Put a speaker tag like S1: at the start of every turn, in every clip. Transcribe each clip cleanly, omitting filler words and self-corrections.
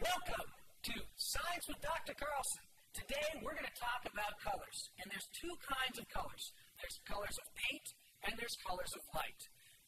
S1: Welcome to Science with Dr. Carlson. Today we're going to talk about colors, and there's two kinds of colors. There's colors of paint and there's colors of light.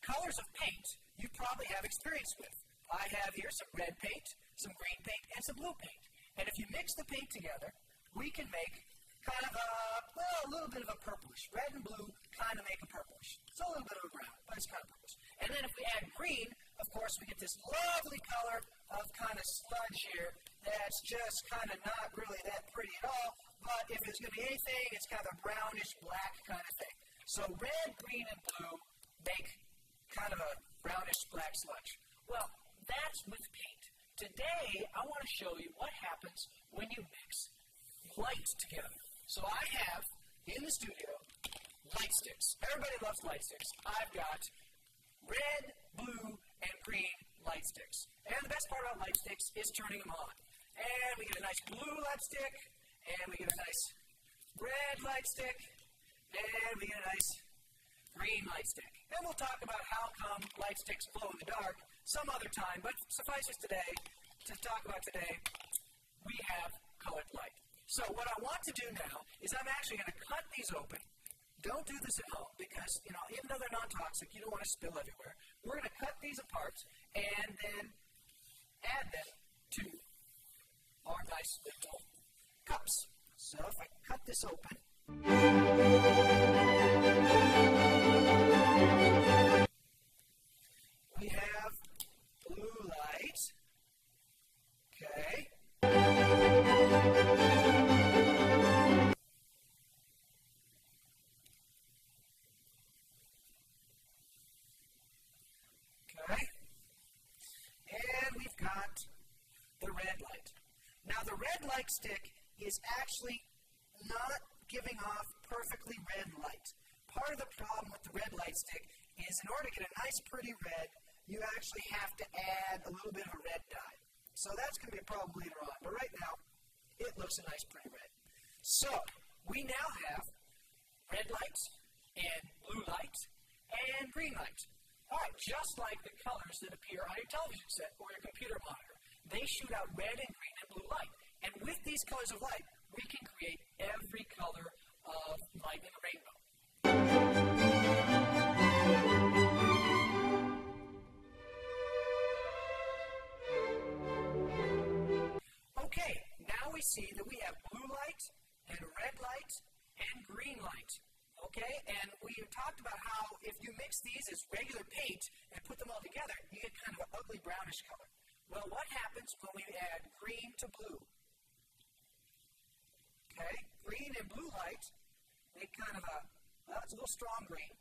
S1: Colors of paint you probably have experience with. I have here some red paint, some green paint, and some blue paint. And if you mix the paint together, we can make kind of a little bit of a purplish. Red and blue kind of make a purplish. It's a little bit of a brown, but it's kind of purplish. And then if we add green, of course, we get this lovely color of kind of sludge here that's just kind of not really that pretty at all, but if it's going to be anything, it's kind of a brownish black kind of thing. So red, green, and blue make kind of a brownish black sludge. Well, that's with paint. Today, I want to show you what happens when you mix light together. So I have, in the studio, light sticks. Everybody loves light sticks. I've got red, blue, and green light sticks. And the best part about light sticks is turning them on. And we get a nice blue light stick, and we get a nice red light stick, and we get a nice green light stick. And we'll talk about how come light sticks glow in the dark some other time, but suffice it today, to talk about today, we have colored light. So what I want to do now is I'm actually going to cut these open. Don't do this at home because, even though they're non-toxic, you don't want to spill everywhere. We're going to cut these apart and then add them to our nice little cups. So if I cut this open, we have blue light. Okay. And we've got the red light. Now the red light stick is actually not giving off perfectly red light. Part of the problem with the red light stick is in order to get a nice pretty red, you actually have to add a little bit of a red dye. So that's going to be a problem later on. But right now, it looks a nice pretty red. So we now have red light and blue light and green light. All right, just like the colors that appear on your television set or your computer monitor. They shoot out red and green and blue light. And with these colors of light, we can create every color of light in the rainbow. Okay, now we see that we have blue light and red light and green light. Okay, and we talked about how if you mix these as regular paint and put them all together, you get kind of an ugly brownish color. Well, what happens when we add green to blue? Okay, green and blue light make kind of it's a little strong green,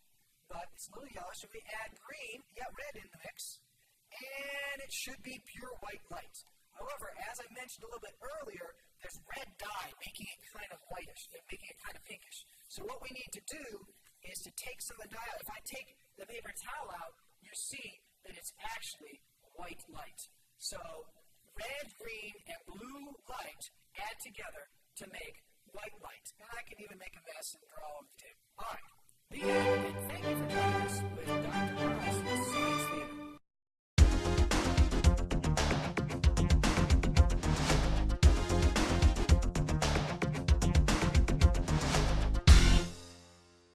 S1: but it's a little yellowish. So we add green, red in the mix, and it should be pure white light. However, as I mentioned a little bit earlier, there's red dye making it kind of whitish, making it kind of pinkish. So what we need to do is to take some of the dye out. If I take the paper towel out, you see that it's actually white light. So red, green, and blue light add together to make white light. And I can even make a mess and draw on the table. All right. The end. And thank you for joining us with Dr. Carlson.